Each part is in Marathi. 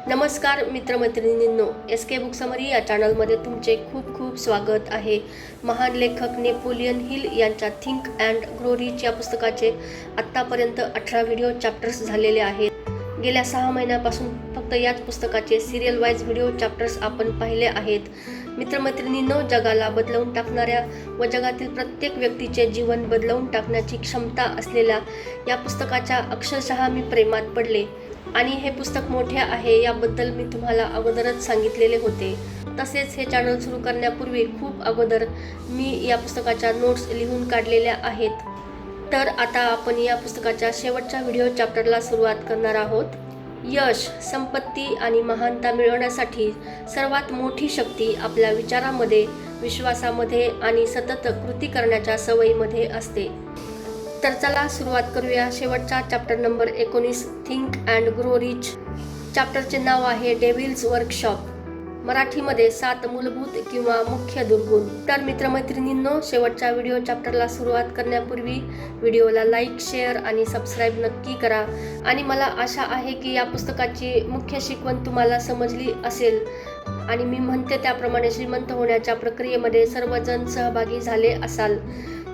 नमस्कार मित्रमैत्रिणींनो, SK बुक समरी या चॅनलमध्ये तुमचे खूप खूप स्वागत आहे. महान लेखक नेपोलियन हिल यांच्या थिंक अँड ग्रो रिच या पुस्तकाचे आत्तापर्यंत 18 व्हिडिओ चॅप्टर्स झालेले आहेत. गेल्या 6 महिन्यापासून फक्त याच पुस्तकाचे सिरियल वाईज व्हिडिओ चॅप्टर्स आपण पाहिले आहेत. मित्रमैत्रिणींनो, जगाला बदलवून टाकणाऱ्या व जगातील प्रत्येक व्यक्तीचे जीवन बदलवून टाकण्याची क्षमता असलेल्या या पुस्तकाच्या अक्षरशः मी प्रेमात पडले. आणि हे पुस्तक मोठे आहे याबद्दल मी तुम्हाला अगोदरच सांगितलेले होते. तसेच हे चॅनल सुरू करण्यापूर्वी खूप अगोदर मी या पुस्तकाच्या नोट्स लिहून काढलेल्या आहेत. तर आता आपण या पुस्तकाच्या शेवटच्या व्हिडिओ चॅप्टरला सुरुवात करणार आहोत. यश, संपत्ती आणि महानता मिळवण्यासाठी सर्वात मोठी शक्ती आपल्या विचारामध्ये, विश्वासामध्ये आणि सतत कृती करण्याच्या सवयीमध्ये असते. तर चला सुरुवात करूया शेवटचा chapter number 19 think and grow rich. चॅप्टरचे नाव आहे डेव्हिल्स वर्कशॉप. मराठीमध्ये 7 मूलभूत किंवा मुख्य दुर्गुण. तर मित्रमैत्रिणींनो, शेवटच्या व्हिडिओ चॅप्टरला सुरुवात करण्यापूर्वी व्हिडिओला लाईक, शेअर आणि सबस्क्राईब नक्की करा. आणि मला आशा आहे की या पुस्तकाची मुख्य शिकवण तुम्हाला समजली असेल आणि मी म्हणते त्याप्रमाणे श्रीमंत होण्याच्या प्रक्रियेमध्ये सर्वजण सहभागी झाले असाल.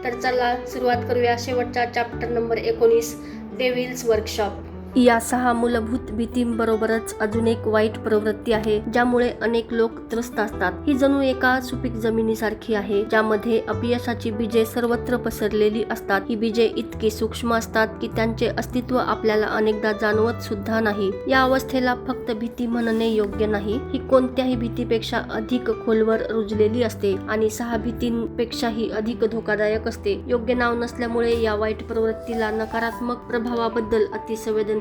तर चला सुरुवात करूया शेवटच्या चॅप्टर नंबर 19 डेव्हिल्स वर्कशॉप. या 6 मूलभूत भीतींबरोबरच अजून एक वाईट प्रवृत्ती आहे ज्यामुळे अनेक लोक त्रस्त असतात. ही जणू एका सुपीक जमिनीसारखी आहे ज्यामध्ये अपयशाची बीजे सर्वत्र पसरलेली असतात. ही बीजे इतकी सूक्ष्म असतात की त्यांचे अस्तित्व आपल्याला अनेकदा जाणवत सुद्धा नाही. या अवस्थेला फक्त भीती म्हणणे योग्य नाही. ही कोणत्याही भीतीपेक्षा अधिक खोलवर रुजलेली असते आणि 6 भीतींपेक्षाही अधिक धोकादायक असते. योग्य नाव नसल्यामुळे या वाईट प्रवृत्तीला नकारात्मक प्रभावाबद्दल अतिसंवेदनशीलता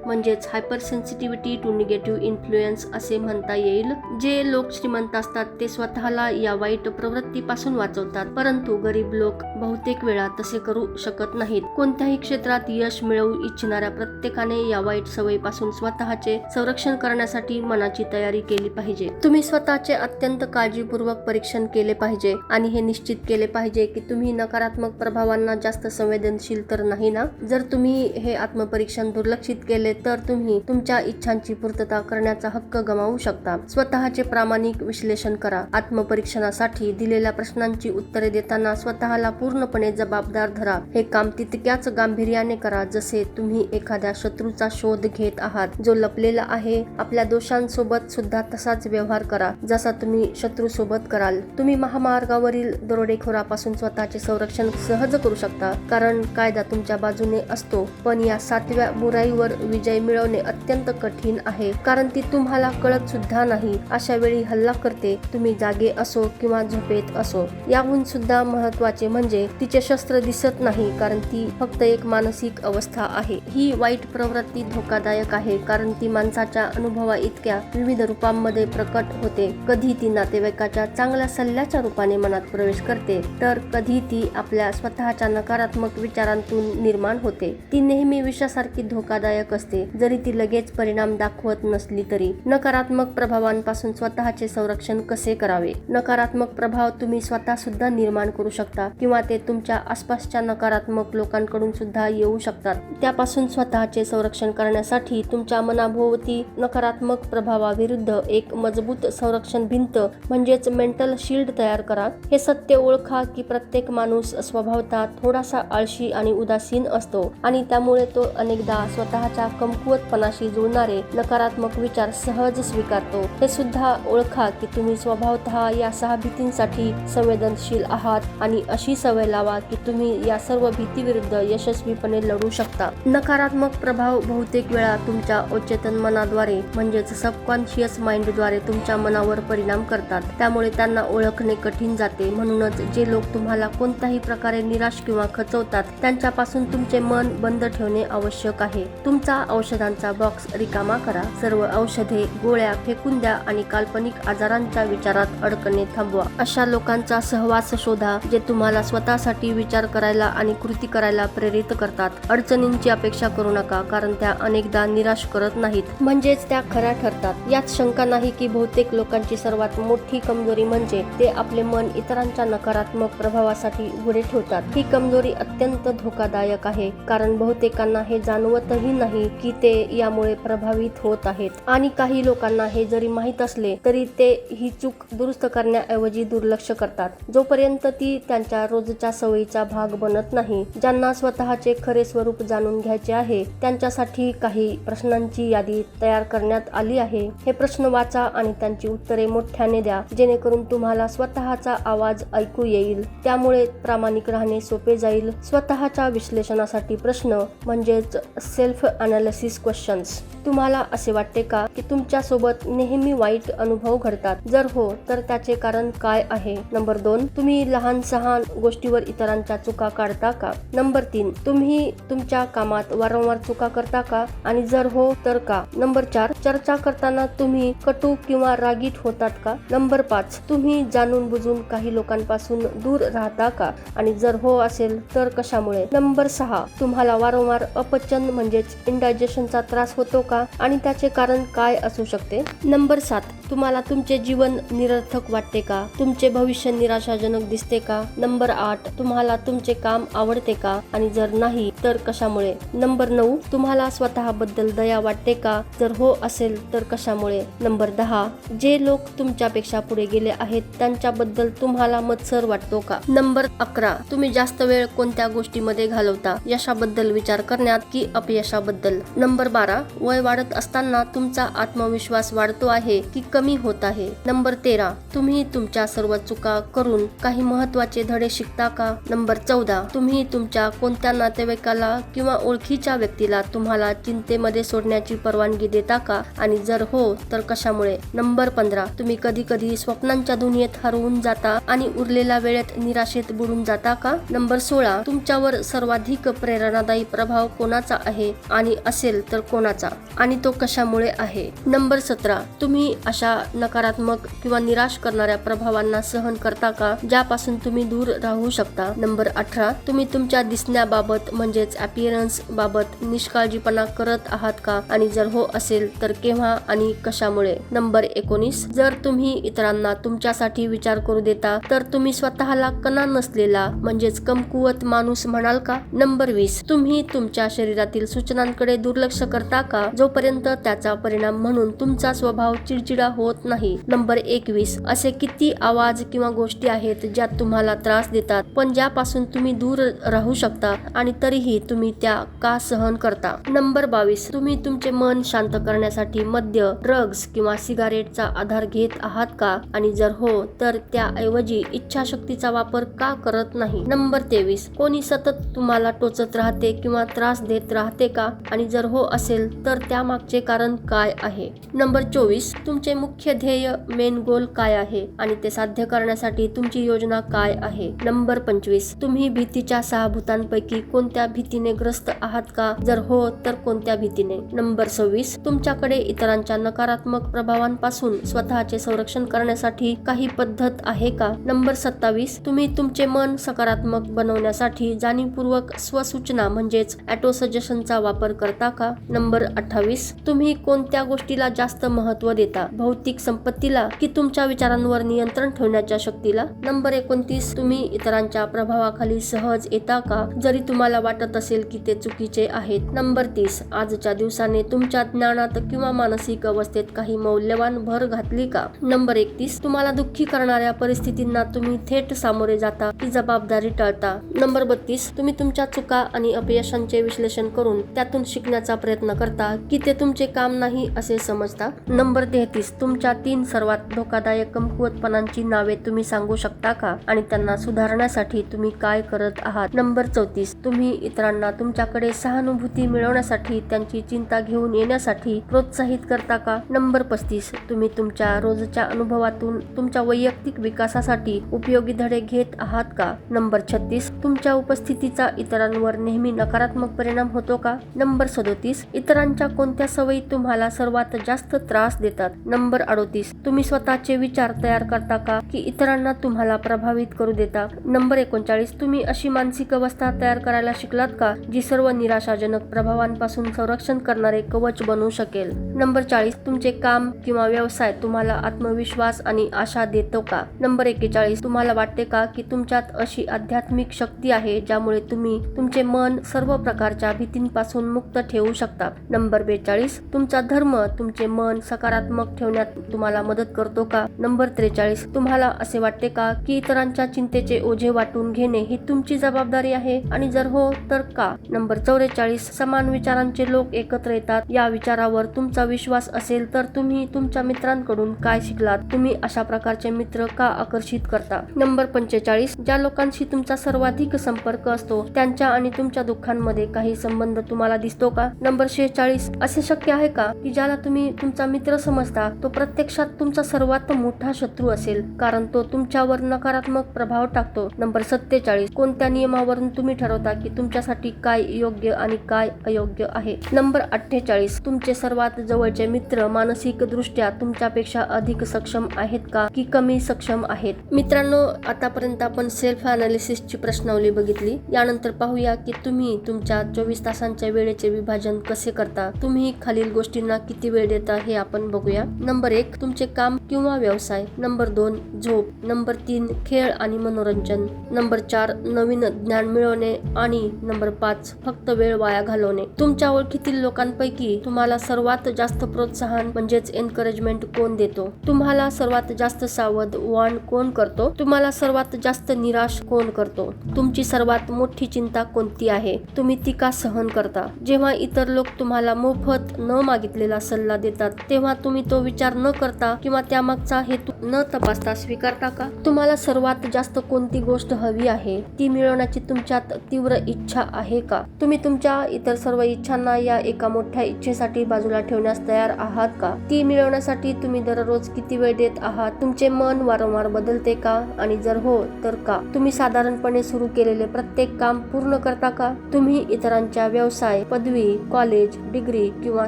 म्हणजेच hyper sensitivity to negative influence असे म्हणता येईल. जे लोक श्रीमंत असतात ते स्वतःला या वाईट प्रवृत्तीपासून वाचवतात, परंतु गरीब लोक बहुतेक वेळा तसे करू शकत नाहीत. कोणत्याही क्षेत्रात यश मिळवू इच्छिणाऱ्या प्रत्येकाने या वाईट सवयीपासून स्वतःचे संरक्षण करण्यासाठी मनाची तयारी केली पाहिजे. तुम्ही स्वतःचे अत्यंत काळजीपूर्वक परीक्षण केले पाहिजे आणि हे निश्चित केले पाहिजे की तुम्ही नकारात्मक प्रभावांना जास्त संवेदनशील तर नाही ना. जर तुम्ही हे आत्मपरीक्षण दुर्लक्षित केले तर तुम्ही तुमच्या इच्छांची पूर्तता करण्याचा हक्क गमावू शकता. स्वतःचे प्रामाणिक विश्लेषण करा. आत्मपरीक्षणासाठी दिलेल्या प्रश्नांची उत्तरे देताना स्वतःला पूर्णपणे जबाबदार धरा. हे काम तितक्याच गांभीर्याने करा जसे तुम्ही एखाद्या शत्रूचा शोध घेत आहात जो लपलेला आहे. आपल्या दोषांसोबत सुद्धा तसाच व्यवहार करा जसा तुम्ही शत्रूसोबत कराल. तुम्ही महामार्गावरील दरोडेखोरापासून स्वतःचे संरक्षण सहज करू शकता कारण कायदा तुमच्या बाजूने असतो. पण या 7व्या बुराईवर विजय मिळवणे अत्यंत कठीण आहे कारण ती तुम्हाला कळत सुद्धा नाही. अशा वेळी हल्ला करते, तुम्ही जागे असो किंवा झोपेत असो. याहून सुद्धा महत्त्वाचे म्हणजे तिचे शस्त्र दिसत नाही कारण ती फक्त एक मानसिक अवस्था आहे. ही वाईट प्रवृत्ती धोकादायक आहे कारण ती माणसाच्या अनुभवा इतक्या विविध रूपांमध्ये प्रकट होते. कधी ती नातेवाईकाच्या चांगल्या सल्ल्याच्या रूपाने मनात प्रवेश करते तर कधी ती आपल्या स्वतःच्या नकारात्मक विचारांतून निर्माण होते. ती नेहमी विषासारखी धोकादायक असते जरी ती लगेच परिणाम दाखवत नसली तरी. नकारात्मक प्रभावांपासून स्वतःचे संरक्षण कसे करावे? नकारात्मक प्रभाव तुम्ही स्वतः सुद्धा निर्माण करू शकता किंवा ते तुमच्या आसपासच्या नकारात्मक लोकांकडून सुद्धा येऊ शकतात. त्यापासून स्वतःचे संरक्षण करण्यासाठी तुमच्या मनाभोवती नकारात्मक प्रभावाविरुद्ध एक मजबूत संरक्षण भिंत म्हणजेच मेंटल शील्ड तयार करा. हे सत्य ओळखा की प्रत्येक माणूस स्वभावतः थोडासा आळशी आणि उदासीन असतो आणि त्यामुळे तो अनेकदा स्वतःच्या कमकुवतपणाशी जुळणारे नकारात्मक विचार सहज स्वीकारतो. हे सुद्धा ओळखा की तुम्ही स्वभावतः या 6 भीतींसाठी संवेदनशील आहात आणि अशी सवय लावा की तुम्ही या सर्व भीतीविरुद्ध यशस्वीपणे लढू शकता. नकारात्मक प्रभाव बहुतेक वेळा तुमच्या अवचेतन मनाद्वारे म्हणजेच सबकॉन्शियस माइंडद्वारे तुमच्या मनावर परिणाम करतात. त्यामुळे त्यांना ओळखणे कठीण जाते. म्हणूनच जे लोक तुम्हाला कोणत्याही प्रकारे निराश किंवा खचवतात त्यांच्यापासून तुमचे मन बंद ठेवणे आवश्यक आहे. तुमचा औषधांचा बॉक्स रिकामा करा. सर्व औषधे, गोळ्या फेकून द्या आणि काल्पनिक आजारांच्या विचारात अडकणे थांबवा. अशा लोकांचा सहवास शोधा जे तुम्हाला स्वतःसाठी विचार करायला आणि कृती करायला प्रेरित करतात. अडचणींची अपेक्षा करू नका कारण त्या अनेकदा निराश करत नाहीत, म्हणजेच त्या खऱ्या ठरतात. यात शंका नाही की बहुतेक लोकांची सर्वात मोठी कमजोरी म्हणजे ते आपले मन इतरांच्या नकारात्मक प्रभावासाठी उघडे ठेवतात. ही कमजोरी अत्यंत धोकादायक आहे कारण बहुतेकांना हे जाणवतही नाही की ते यामुळे प्रभावित होत आहेत आणि काही लोकांना हे जरी माहीत असले तरी ते ही चूक दुरुस्त करण्याऐवजी दुर्लक्ष करतात जोपर्यंत ती त्यांच्या रोजच्या सवयीचा भाग बनत नाही. ज्यांना स्वतःचे खरे स्वरूप जाणून घ्यायचे आहे त्यांच्यासाठी काही प्रश्नांची यादी तयार करण्यात आली आहे. हे प्रश्न वाचा आणि त्यांची उत्तरे मोठ्याने द्या जेणेकरून तुम्हाला स्वतःचा आवाज ऐकू येईल. त्यामुळे प्रामाणिक राहणे सोपे जाईल. स्वतःच्या विश्लेषणासाठी प्रश्न म्हणजेच सेल्फ अनालिसिस क्वेश्चन्स. तुम्हाला असे वाटते का की तुमच्या सोबत नेहमी वाईट अनुभव घडतात? जर हो तर त्याचे कारण काय आहे? नंबर 2, तुम्ही लहान सहान गोष्टीवर इतरांच्या चुका काढता का? नंबर 3, तुम्ही तुमच्या कामात वारंवार चुका करता का आणि जर हो तर का? नंबर 4, चर्चा करताना तुम्ही कटू किंवा रागीट होतात का? नंबर 5, तुम्ही जाणून बुजून काही लोकांपासून दूर राहता का आणि जर हो असेल तर कशामुळे? नंबर 6, तुम्हाला वारंवार अपचन म्हणजेच इंडायजेशनचा त्रास होतो का आणि त्याचे कारण काय असू शकते? नंबर 7, तुम्हाला तुमचे जीवन निरर्थक वाटते का? तुमचे भविष्य निराशाजनक दिसते का? नंबर 8, तुम्हाला तुमचे काम आवडते का आणि जर नाही तर कशामुळे? नंबर 9, तुम्हाला स्वतःबद्दल दया वाटते का? जर हो असेल तर कशामुळे? नंबर 10, जे लोक तुमच्यापेक्षा पुढे गेले आहेत त्यांच्याबद्दल तुम्हाला मत्सर वाटतो का? नंबर 11, तुम्ही जास्त वेळ कोणत्या गोष्टीमध्ये घालवता? यशाबद्दल विचार करण्यात की अपयशाबद्दल? नंबर 12, वय वाढत असताना तुमचा आत्मविश्वास वाढतो आहे की कमी होत आहे? नंबर 13, तुम्ही तुमच्या सर्व चुका करून काही महत्त्वाचे धडे शिकता का? नंबर 14, तुम्ही तुमच्या कोणत्या नातेवाईकाला किंवा ओळखीच्या व्यक्तीला तुम्हाला चिंतेमध्ये सोडण्याची परवानगी देता का आणि जर हो तर कशामुळे? नंबर 15, तुम्ही कधी कधी स्वप्नांच्या दुनियेत हरवून जाता आणि उरलेल्या वेळेत निराशेत बुडून जाता का? नंबर 16, तुमच्यावर सर्वाधिक प्रेरणादायी प्रभाव कोणाचा आहे आणि असेल तर कोणाचा आणि तो कशामुळे आहे? नंबर 17, तुम्ही अशा नकारात्मक किंवा निराश करणाऱ्या प्रभावांना सहन करता का ज्यापासून तुम्ही दूर राहू शकता? नंबर 18, तुम्ही तुमच्या दिसण्याबाबत म्हणजेच अपीअरन्स बाबत निष्काळजीपणा करत आहात का आणि जर हो असेल तर केव्हा आणि कशामुळे? नंबर 19, जर तुम्ही इतरांना तुमच्यासाठी विचार करू देता तर तुम्ही स्वतःला कणा नसलेला म्हणजेच कमकुवत माणूस म्हणाल का? नंबर 20, तुम्ही तुमच्या शरीरातील सूचनांकडे दुर्लक्ष करता का जोपर्यंत त्याचा परिणाम म्हणून तुमचा स्वभाव चिडचिडा होत नाही? नंबर 21, असे किती आवाज किंवा गोष्टी आहेत ज्या तुम्हाला त्रास देतात पण ज्यापासून तुम्ही दूर राहू शकता आणि तरीही तुम्ही त्या का सहन करता? नंबर 22, तुम्ही तुमचे मन शांत करण्यासाठी मद्य, ड्रग्ज किंवा सिगारेटचा आधार घेत आहात का आणि जर हो तर त्याऐवजी इच्छाशक्तीचा वापर का करत नाही? नंबर 23, कोणी सतत तुम्हाला टोचत राहते किंवा त्रास देत राहते का आणि जर हो असेल तर त्यामागचे कारण काय आहे? नंबर 24, तुमचे मुख्य ध्येय मेन गोल काय आहे आणि ते साध्य करण्यासाठी तुमची योजना काय आहे? नंबर 25, तुम्ही भीतीच्या 6 भूतांपैकी कोणत्या भीतीने ग्रस्त आहात का? जर हो तर कोणत्या भीतीने? नंबर 26, तुमच्याकडे इतरांच्या नकारात्मक प्रभावांपासून स्वतःचे संरक्षण करण्यासाठी काही पद्धत आहे का? नंबर 27, तुम्ही तुमचे मन सकारात्मक बनवण्यासाठी जाणीवपूर्वक स्वसूचना म्हणजेच ऑटो सजेशनचा वापर करता का? नंबर 28, तुम्ही कोणत्या गोष्टीला जास्त महत्त्व देता? भौतिक संपत्तीला की तुमच्या विचारांवर नियंत्रण ठेवण्याच्या शक्तीला? नंबर 29, तुम्ही इतरांच्या प्रभावाखाली सहज येता का जरी तुम्हाला वाटत असेल की ते चुकीचे आहेत? नंबर 30, आजच्या दिवसाने तुमच्या ज्ञानात किंवा मानसिक अवस्थेत काही मौल्यवान भर घातली का? नंबर 31, तुम्हाला दुःखी करणाऱ्या परिस्थितींना तुम्ही थेट सामोरे जाता की जबाबदारी टाळता? नंबर 32, तुम्ही तुमच्या चुका आणि अपयशांचे विश्लेषण करून त्यातून शिकण्याचा प्रयत्न करता की ते तुमचे काम नाही असे समजता? नंबर 33, तुमच्या 3 सर्वात धोकादायक कमकुवतपणांची नावे तुम्ही सांगू शकता का आणि त्यांना सुधारण्यासाठी तुम्ही काय करत आहात? नंबर 34, तुम्ही इतरांना तुमच्याकडे सहानुभूती मिळवण्यासाठी त्यांची चिंता घेऊन येण्यासाठी प्रोत्साहित करता का? नंबर 35, तुम्ही तुमच्या रोजच्या अनुभवातून तुमच्या वैयक्तिक विकासासाठी उपयोगी धडे घेत आहात का? नंबर 36, तुमच्या उपस्थितीचा इतरांवर नेहमी नकारात्मक परिणाम होतो का? नंबर 37, इतरांच्या कोणत्या सवयी तुम्हाला सर्वात जास्त त्रास देतात? नंबर 38. तुम्ही स्वतःचे विचार तयार करता का की इतरांना तुम्हाला प्रभावित करू देता? नंबर 39. तुम्ही अशी मानसिक अवस्था तयार करायला शिकलात का जी सर्व निराशाजनक प्रभावांपासून संरक्षण करणारे कवच बनू शकेल? नंबर 40. तुमचे काम किंवा व्यवसाय तुम्हाला आत्मविश्वास आणि आशा देतो का? नंबर 41. तुम्हाला वाटते का की तुमच्यात अशी आध्यात्मिक शक्ती आहे ज्यामुळे तुम्ही तुमचे मन सर्व प्रकारच्या भीतींपासून मुक्त ठेवू शकता? नंबर 42. तुमचा धर्म तुमचे मन सकारात्मक ठेवण्यात तुम्हाला मदत करतो का? नंबर 43. तुम्हाला असे वाटते का की इतरांच्या चिंतेचे ओझे वाटून घेणे ही तुमची जबाबदारी आहे आणि जर हो तर का? नंबर 44. समान विचारांचे लोक एकत्र येतात या विचारावर तुमचा विश्वास असेल तर तुम्ही तुमच्या मित्रांकडून काय शिकलात? तुम्ही अशा प्रकारचे मित्र का आकर्षित करता? नंबर 45. ज्या लोकांशी तुमचा सर्वाधिक संपर्क असतो त्यांच्या आणि तुमच्या दुःखांमध्ये काही संबंध तुम्हाला दिसतो का? नंबर 46. असे शक्य आहे का की ज्याला तुम्ही तुमचा मित्र समजता तो प्रत्यक्षात तुमचा सर्वात मोठा शत्रू असेल कारण तो तुमच्यावर नकारात्मक प्रभाव टाकतो? नंबर 47. कोणत्या नियमावरून तुम्ही ठरवता की तुमच्यासाठी काय योग्य आणि काय अयोग्य आहे? नंबर 48. तुमचे सर्वात जवळचे मित्र मानसिक दृष्ट्या तुमच्यापेक्षा अधिक सक्षम आहेत का की कमी सक्षम आहेत? मित्रांनो, आतापर्यंत आपण सेल्फ अनालिसिसची प्रश्नावली बघितली. यानंतर पाहूया की तुम्ही तुमच्या 24 तासांच्या वेळेचे विभाजन कसे करता. तुम्ही खालील गोष्टींना किती वेळ देता हे आपण बघूया. नंबर 1. तुमचे काम किंवा व्यवसाय. नंबर 2. झोप. नंबर 3. खेळ आणि मनोरंजन. नंबर 4. नवीन ज्ञान मिळवणे आणि नंबर 5. फक्त वेळ वाया घालवणे. तुमच्या ओळखीतील लोकांपैकी तुम्हाला सर्वात जास्त प्रोत्साहन म्हणजेच एनकरेजमेंट कोण देतो? तुम्हाला सर्वात जास्त सावध वॉर्न कोण करतो? तुम्हाला सर्वात जास्त निराश कोण करतो? तुमची सर्वात मोठी चिंता कोणती आहे? तुम्ही ती का सहन करता? जेव्हा इतर लोक तुम्हाला मोफत न मागितलेला सल्ला देतात तेव्हा तुम्ही तो विचार न करता किंवा त्यामागचा हेतू न तपासता स्वीकारता का? तुम्हाला सर्वात जास्त कोणती गोष्ट हवी आहे ती मिळवण्याची तुमच्यात तीव्र इच्छा आहे का? तुम्ही तुमच्या इतर सर्व इच्छांना या एका मोठ्या इच्छेसाठी बाजूला ठेवण्यास तयार आहात का? ती मिळवण्यासाठी तुम्ही दररोज किती वेळ देत आहात? तुमचे मन वारंवार बदलते का आणि जर हो तर का? तुम्ही साधारणपणे सुरू केलेले प्रत्येक काम पूर्ण करता का? तुम्ही इतरांच्या व्यवसाय, पदवी, कॉलेज, डिग्री किंवा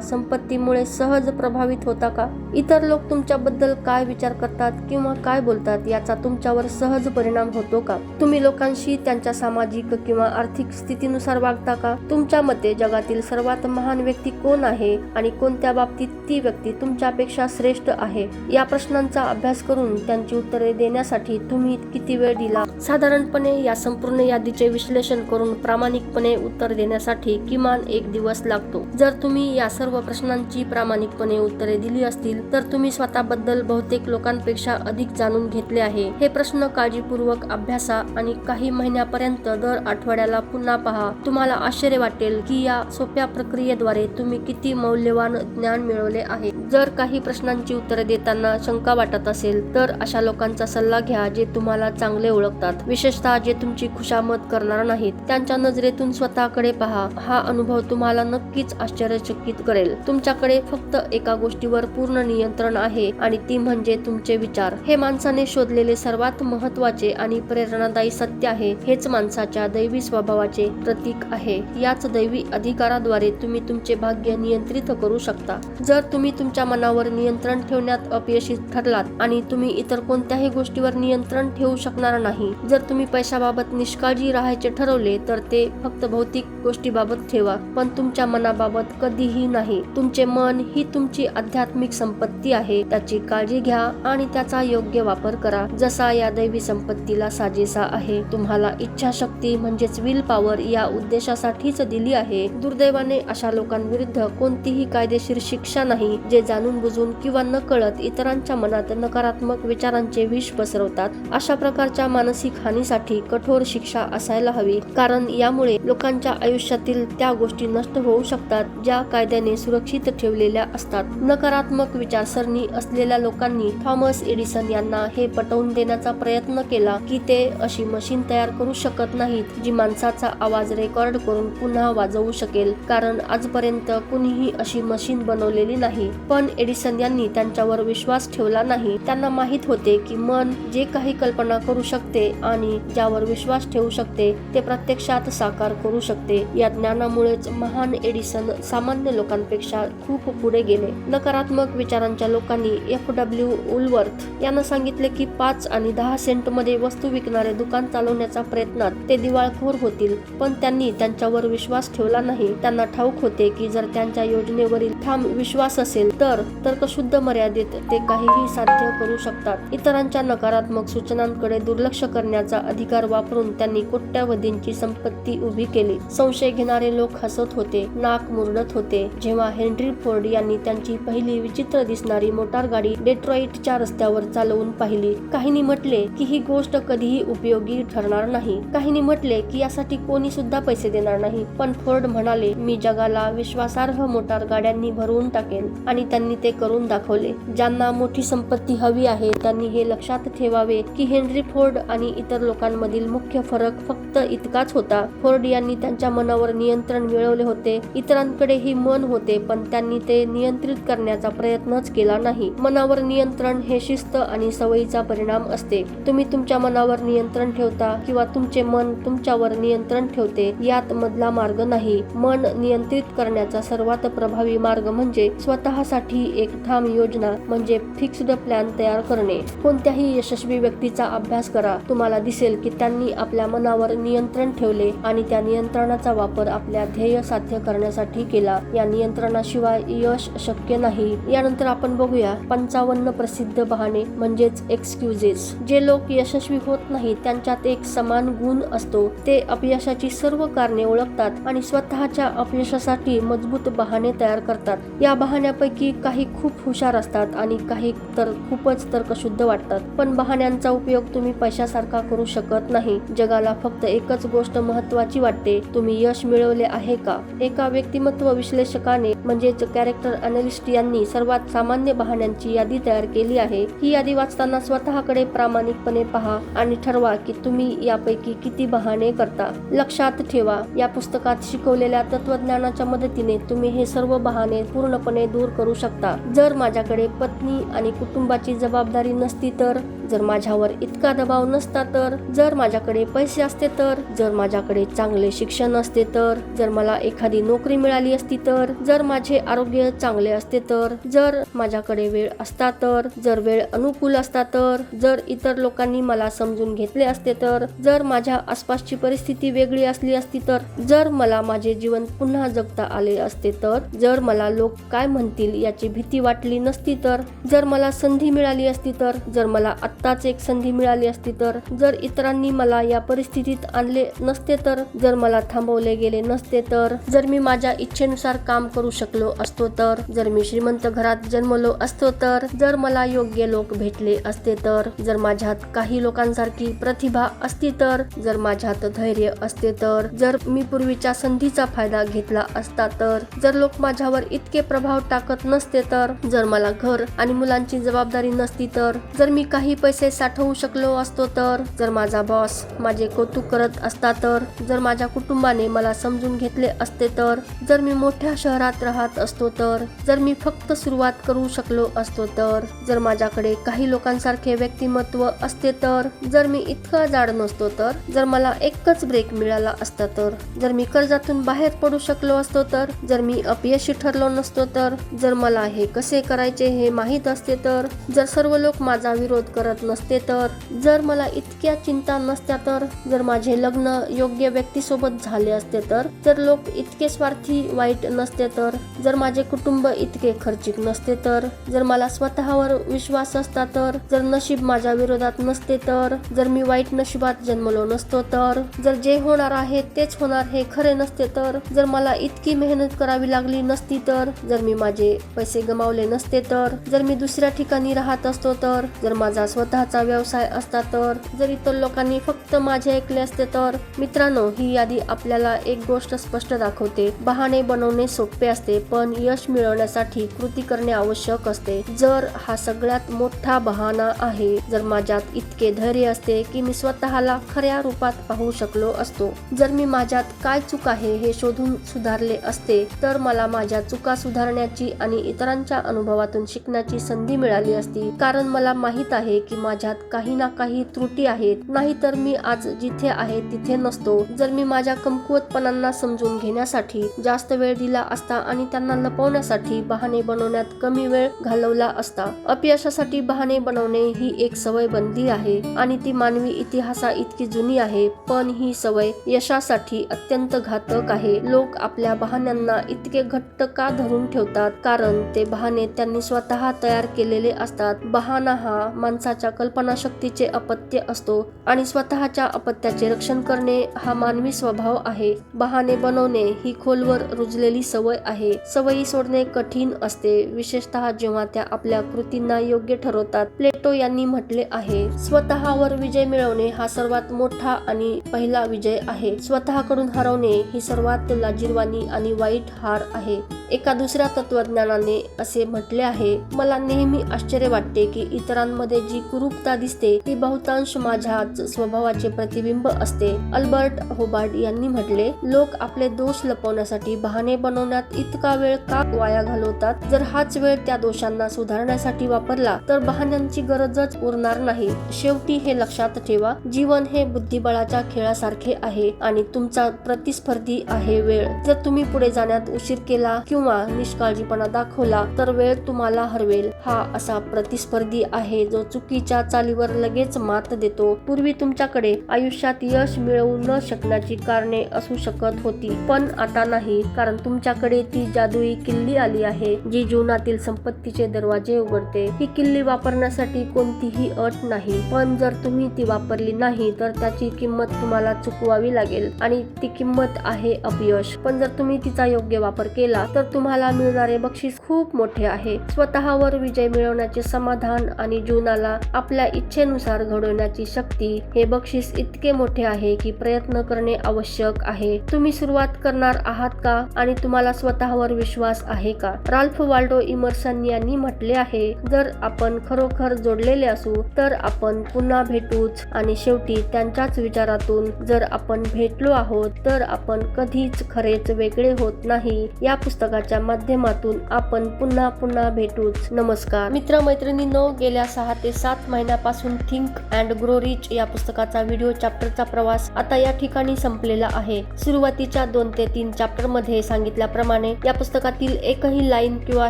संपत्तीमुळे सहज प्रभावित होता का? इतर लोक तुमच्याबद्दल काय विचार करतात किंवा काय बोलतात याचा तुमच्यावर सहज परिणाम होतो का? तुम्ही लोकांशी त्यांच्या सामाजिक किंवा आर्थिक स्थितीनुसार वागता का? तुमच्या मते जगातील सर्वात महान व्यक्ती कोण आहे आणि कोणत्या बाबतीत ती व्यक्ती तुमच्यापेक्षा श्रेष्ठ आहे? या प्रश्नांचा अभ्यास करून त्यांची उत्तरे देण्यासाठी तुम्ही किती वेळ दिला? साधारणपणे या संपूर्ण यादीचे विश्लेषण करून प्रामाणिकपणे उत्तर देण्यासाठी किमान 1 दिवस लागतो. जर तुम्ही या सर्व प्रश्नांची प्रामाणिकपणे उत्तरे दिली असतील तर तुम्ही स्वतःबद्दल बहुतेक लोकांपेक्षा अधिक जाणून घेतले आहे. हे प्रश्न काळजीपूर्वक अभ्यासा आणि काही महिन्यापर्यंत दर आठवड्याला पुन्हा पहा. तुम्हाला आश्चर्य वाटेल की या सोप्या प्रक्रियेद्वारे तुम्ही किती मौल्यवान ज्ञान मिळवले आहे. जर काही प्रश्नांची उत्तरे देताना शंका वाटत असेल तर अशा लोकांचा सल्ला घ्या जे तुम्हाला चांगले ओळखतात, विशेषतः जे तुमची खुशामत करणार नाहीत. त्यांच्या नजरेतून स्वतःकडे पहा. हा अनुभव तुम्हाला नक्कीच आश्चर्यचकित करेल. तुमच्याकडे फक्त एका गोष्टीवर पूर्ण नियंत्रण आहे आणि ती म्हणजे तुमचे विचार. हे माणसाने शोधलेले सर्वात महत्त्वाचे आणि प्रेरणादायी सत्य आहे. हेच माणसाच्या दैवी स्वभावाचे प्रतीक आहे. याच दैवी अधिकाराद्वारे तुम्ही तुमचे भाग्य नियंत्रित करू शकता. जर तुम्ही तुमच्या मनावर नियंत्रण ठेवण्यात अपयशी ठरलात आणि तुम्ही इतर कोणत्याही गोष्टीवर नियंत्रण ठेवू शकणार नाही. जर तुम्ही पैशाबाबत निष्काळजी राहायचे ठरवले तर ते फक्त भौतिक गोष्टीबाबत ठेवा, पण तुमच्या मनाबाबत कधीही नाही. तुमचे मन ही तुमची आध्यात्मिक संपत्ती आहे. त्याची काळजी घ्या आणि त्याचा योग्य वापर करा जसा या दैवी संपत्तीला साजेसा आहे. तुम्हाला इच्छाशक्ती म्हणजेच विल पॉवर या उद्देशासाठीच दिली आहे. दुर्दैवाने अशा लोकांविरुद्ध कोणतीही कायदेशीर शिक्षा नाही जे जाणून बुजून किंवा नकळत इतरांच्या मनात नकारात्मक विचारांचे विष पसरवतात. अशा प्रकारच्या मानसिक हानीसाठी कठोर शिक्षा असायला हवी, कारण यामुळे लोकांच्या आयुष्यातील त्या गोष्टी नष्ट होऊ शकतात ज्या कायद्याने सुरक्षित ठेवलेल्या असतात. नकारात्मक विचारसरणी असलेल्या लोकांनी थॉमस एडिसन यांना हे पटवून देण्याचा प्रयत्न केला की ते अशी मशीन तयार करू शकत नाहीत जी माणसाचा आवाज रेकॉर्ड करून पुन्हा वाजवू शकेल, कारण आजपर्यंत कुणीही अशी मशीन बनवलेली नाही. पण एडिसन यांनी त्यांच्यावर विश्वास ठेवला नाही. त्यांना माहित होते की मन जे काही कल्पना करू शकते आणि ज्यावर विश्वास ठेवू शकते ते प्रत्यक्षात साकार करू शकते. या ज्ञानामुळेच महान एडिसन सामान्य सामान्य लोकांपेक्षा खूप पुढे गेले. नकारात्मक विचारांच्या लोकांनी FW वुलवर्थ यांना सांगितले की 5 आणि 10 सेंट मध्ये वस्तू विकणारे दुकान चालवण्याच्या प्रयत्नात ते दिवाळखोर होतील, पण त्यांनी त्यांच्यावर विश्वास ठेवला नाही. त्यांना ठाऊक होते की जर त्यांच्या योजनेवरील ठाम विश्वास असेल तर तर्कशुद्ध मर्यादेत ते काहीही साध्य करू शकतात. इतरांच्या नकारात्मक सूचनांकडे दुर्लक्ष करण्याचा अधिकार वापरून त्यांनी कोट्यावधींची संपत्ती उभी केली. संशय घेणारे लोक हसत होते, नाक मुरडत होते जेव्हा हेनरी फोर्ड यांनी त्यांची पहिली विचित्र दिसणारी मोटार गाडी डेट्रॉईटच्या रस्त्यावर चालवून पाहिली. काहींनी म्हटले की ही गोष्ट कधीही उपयोगी ठरणार नाही. काहींनी म्हटले की यासाठी कोणी सुद्धा पैसे देणार नाही. पण फोर्ड म्हणाले, मी जगाला विश्वासार्ह मोटार गाड्यांनी भरवून टाकेन. आणि त्यांनी ते करून दाखवले. ज्यांना मोठी संपत्ती हवी आहे त्यांनी हे लक्षात ठेवावे की हेनरी फोर्ड आणि इतर लोकांमधील मुख्य फरक फक्त इतकाच होता. फोर्ड यांनी त्यांच्या मनावर नियंत्रण मिळवले होते. इतरांकडेही मन होते, पण त्यांनी ते नियंत्रित करण्याचा प्रयत्नच केला नाही. मनावर नियंत्रण हे शिस्त आणि सवयीचा परिणाम असते. तुम्ही तुमच्या मनावर नियंत्रण ठेवता किंवा तुमचे मन तुमच्यावर नियंत्रण ठेवते, यात मधला मार्ग नाही. मन नियंत्रित करण्याचा सर्वात प्रभावी मार्ग म्हणजे स्वतःसाठी एक ठाम योजना म्हणजे फिक्स्ड प्लॅन तयार करणे. कोणत्याही यशस्वी व्यक्तीचा अभ्यास करा. तुम्हाला दिसेल की त्यांनी आपल्या मनावर नियंत्रण ठेवले आणि त्या नियंत्रणाचा वापर आपल्या ध्येय साध्य करण्यासाठी केला. या नियंत्रणाशिवाय यश शक्य नाही. यानंतर आपण बघूया 55 प्रसिद्ध बहाणे म्हणजेच एक्सक्युजेस. जे लोक यशस्वी होत नाहीत त्यांच्यात एक समान गुण असतो. ते अपयशाची सर्व कारणे ओळखतात आणि स्वतःच्या अपयशासाठी मजबूत बहाणे तयार करतात. या बहाण्यापैकी काही खूप हुशार असतात आणि काही तर खूपच तर्कशुद्ध वाटतात. पण बहाण्यांचा उपयोग तुम्ही पैशासारखा करू शकत नाही. जगाला फक्त एकच गोष्ट महत्त्वाची वाटते, तुम्ही यश मिळवले आहे का? एका व्यक्तिमत्व विश्लेषकाने म्हणजेच कॅरेक्टर अनलिस्ट यांनी सर्वात सामान्य बहाण्यांची यादी तयार केली आहे. ही यादी वाचताना स्वतःकडे प्रामाणिकपणे पहा आणि ठरवा की तुम्ही यापैकी किती बहाणे करता. लक्षात ठेवा, या पुस्तकात शिकवलेल्या तत्वज्ञानाच्या मदतीने तुम्ही हे सर्व बहाणे पूर्णपणे दूर करू शकता. जर माझ्याकडे पत्नी आणि कुटुंबाची जबाबदारी नसती तर, जर माझ्यावर इतका दबाव नसता तर, जर माझ्याकडे पैसे असते तर, जर माझ्याकडे चांगले शिक्षण असते तर, जर मला एखादी नोकरी मिळाली असती तर, जर माझे आरोग्य चांगले असते तर, जर माझ्याकडे वेळ असता तर, जर वेळ अनुकूल असता तर, जर इतर लोकांनी मला समजून घेतले असते तर, जर माझ्या आसपासची परिस्थिती वेगळी असली असती तर, जर मला माझे जीवन पुन्हा जगता आले असते तर, जर मला लोक काय म्हणतील याची भीती वाटली नसती तर, जर मला संधी मिळाली असती तर, जर मला आत्ताच एक संधी मिळाली असती तर, जर इतरांनी मला या परिस्थितीत आणले नसते तर, जर मला थांबवले गेले नसते तर, जर मी माझ्या इच्छेनुसार काम करू शकलो असतो तर, जर मी श्रीमंत घरात जन्मलो असतो तर, जर मला योग्य लोक भेटले असते तर, जर माझ्यात काही लोकांसारखी प्रतिभा असती तर, जर माझ्यात धैर्य असते तर, जर मी पूर्वीच्या संधीचा फायदा घेतला असता तर, जर लोक माझ्यावर इतके प्रभाव टाकत नसते तर, जर मला घर आणि मुलांची जबाबदारी नसती तर, जर मी काही पैसे साठवू शकलो असतो तर, जर माझा बॉस माझे कौतुक करत असता तर, जर माझ्या कुटुंबाने मला समजून घेतले असते तर, जर मी मोठ्या शहरात राहत असतो तर, जर मी फक्त सुरुवात करू शकलो असतो तर, जर माझ्याकडे काही लोकांसारखे व्यक्तिमत्व असते तर, जर मी इतका जाड नसतो तर, जर मला एकच ब्रेक मिळाला असता तर, जर मी कर्जातून बाहेर पडू शकलो असतो तर, जर मी अपयशी ठरलो नसतो तर, जर मला हे कसे करायचे हे माहीत असते तर, जर सर्व लोक माझा विरोध करत नसते तर, जर मला इतक्या चिंता नसत्या तर, जर माझे लग्न योग्य व्यक्तीसोबत झाले असते तर, जर लोक इतके स्वार्थी वाईट नसते तर, जर माझे कुटुंब इतके खर्चिक नसते तर, जर मला स्वतःवर विश्वास असता तर, जर नशीब माझ्या विरोधात नसते तर, जर मी वाईट नशिबात जन्मलो नसतो तर, जर जे होणार आहे तेच होणार हे खरे नसते तर, जर मला इतकी मेहनत करावी लागली नसती तर, जर मी माझे पैसे गमावले नसते तर, जर मी दुसऱ्या ठिकाणी राहत असतो तर, जर माझा स्वतःचा व्यवसाय असता तर, जर इतर लोकांनी फक्त माझे ऐकले असते तर. मित्रांनो, ही यादी आपल्याला एक गोष्ट स्पष्ट दाखवते, बहाणे बनवणे सोपे असते पण यश मिळवण्यासाठी कृती करणे आवश्यक असते. जर हा सगळ्यात मोठा बहाणा आहे, जर माझ्यात इतके धैर्य असते की मी स्वतःला खऱ्या रूपात पाहू शकलो असतो, जर मी माझ्यात काय चूक आहे हे शोधून सुधारले असते तर मला माझ्या चुका सुधारण्याची आणि इतरांच्या अनुभवातून शिकण्याची संधी मिळाली असती. कारण मला माहित आहे की की माझ्यात काही ना काही त्रुटी आहेत, नाहीतर मी आज जिथे आहे तिथे नसतो. जर मी माझ्या कमकुवतपणांना समजून घेण्यासाठी जास्त वेळ दिला असता आणि त्यांना लपवण्यासाठी बहाणे बनवण्यात कमी वेळ घालवला असता. अपयशासाठी बहाणे बनवणे ही एक सवय बनली आहे आणि ती मानवी इतिहासा इतकी जुनी आहे, पण ही सवय यशासाठी अत्यंत घातक आहे. लोक आपल्या बहाण्यांना इतके घट्ट का धरून ठेवतात? कारण ते बहाणे त्यांनी स्वतः तयार केलेले असतात. बहाणा हा माणसाच्या कल्पनाशक्तीचे अपत्य असतो आणि स्वतःच्या अपत्याचे रक्षण करणे हा मानवी स्वभाव आहे. बहाणे बनवणे ही खोलवर रुजलेली सवय आहे. सवयी सोडणे कठीण असते, विशेषतः जेव्हा त्या आपल्या कृतींना योग्य ठरवतात. प्लेटो यांनी म्हटले आहे, स्वतःवर विजय मिळवणे हा सर्वात मोठा आणि पहिला विजय आहे. स्वतःकडून हरवणे ही सर्वात लाजिरवाणी आणि वाईट हार आहे. एका दुसऱ्या तत्वज्ञानाने असे म्हटले आहे, मला नेहमी आश्चर्य वाटते की इतरांमध्ये जी कुरूपता दिसते ती बहुतांश माझ्याच स्वभावाचे प्रतिबिंब असते. अल्बर्ट होबार्ड यांनी म्हटले, लोक आपले दोष लपवण्यासाठी बहाणे बनवण्यात इतका वेळ का वाया घालवतात? जर हाच वेळ त्या दोषांना सुधारण्यासाठी वापरला तर बहाण्यांची गरजच उरणार नाही. शेवटी हे लक्षात ठेवा, जीवन हे बुद्धिबळाच्या खेळासारखे आहे आणि तुमचा प्रतिस्पर्धी आहे वेळ. जर तुम्ही पुढे जाण्यात उशीर केला किंवा निष्काळजीपणा दाखवला तर वेळ तुम्हाला हरवेल. हा असा प्रतिस्पर्धी आहे जो चुकीच्या चालीवर लगेच मात देतो. पूर्वी तुमच्याकडे आयुष्यात यश मिळवू न शकण्याची कारणे असू शकत होती, पण आता नाही, कारण तुमच्याकडे ती जादुई किल्ली आली आहे जी जीवनातील संपत्तीचे दरवाजे उघडते. ही किल्ली वापरण्यासाठी कोणतीही अट नाही, पण जर तुम्ही ती वापरली नाही तर त्याची किंमत तुम्हाला चुकवावी लागेल आणि ती किंमत आहे अपयश. पण जर तुम्ही तिचा योग्य वापर केला तर तुम्हाला मिळणारे बक्षीस खूप मोठे आहे. स्वतःवर विजय मिळवण्याचे समाधान आणि जीवनाला आपल्या इच्छेनुसार घडवण्याची शक्ती हे बक्षीस इतके मोठे आहे की प्रयत्न करणे आवश्यक आहे. तुम्ही सुरुवात करणार आहात का आणि तुम्हाला स्वतःवर विश्वास आहे का? राल्फ वाल्डो इमर्सन यांनी म्हटले आहे, जर आपण खरोखर जोडलेले असू तर आपण पुन्हा भेटूच आणि शेवटी त्यांच्याच विचारातून जर आपण भेटलो आहोत तर आपण कधीच खरेच वेगळे होत नाही. या पुस्तकाच्या माध्यमातून आपण पुन्हा भेटूच. नमस्कार मित्र मैत्रिणींनो, गेल्या 6 ते 7 महिन्यापासून थिंक अँड ग्रो रिच या पुस्तकाचा व्हिडिओ चॅप्टरचा प्रवास आता या ठिकाणी संपलेला आहे. सुरुवातीच्या 2 ते 3 चॅप्टर मध्ये सांगितल्याप्रमाणे या पुस्तकातील एकही लाईन किंवा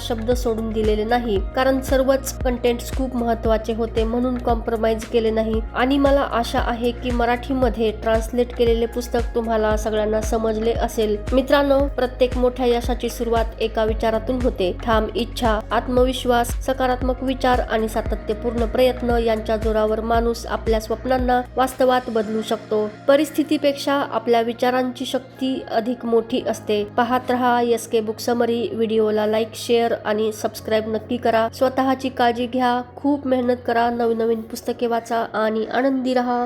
शब्द सोडून दिलेले नाही, कारण सर्वच कंटेंट्स खूप महत्त्वाचे होते, म्हणून कॉम्प्रोमाइज केले नाही. आणि मला आशा आहे की मराठीमध्ये ट्रान्सलेट केलेले पुस्तक तुम्हाला सगळ्यांना समजले असेल. मित्रांनो, प्रत्येक मोठ्या यशाची सुरुवात एका विचारातून होते. ठाम इच्छा, आत्मविश्वास, सकारात्मक विचार आणि सातत्यपूर्ण प्रयत्न यांच्या जोरावर माणूस आपल्या स्वप्नांना वास्तवात बदलू शकतो. परिस्थितीपेक्षा आपल्या विचारांची शक्ती अधिक मोठी असते. पाहत रहा एसके बुक समरी. व्हिडिओला लाईक, शेअर आणि सबस्क्राईब नक्की करा. स्वतःची काळजी घ्या, खूप मेहनत करा, नवीन पुस्तके वाचा आणि आनंदी रहा.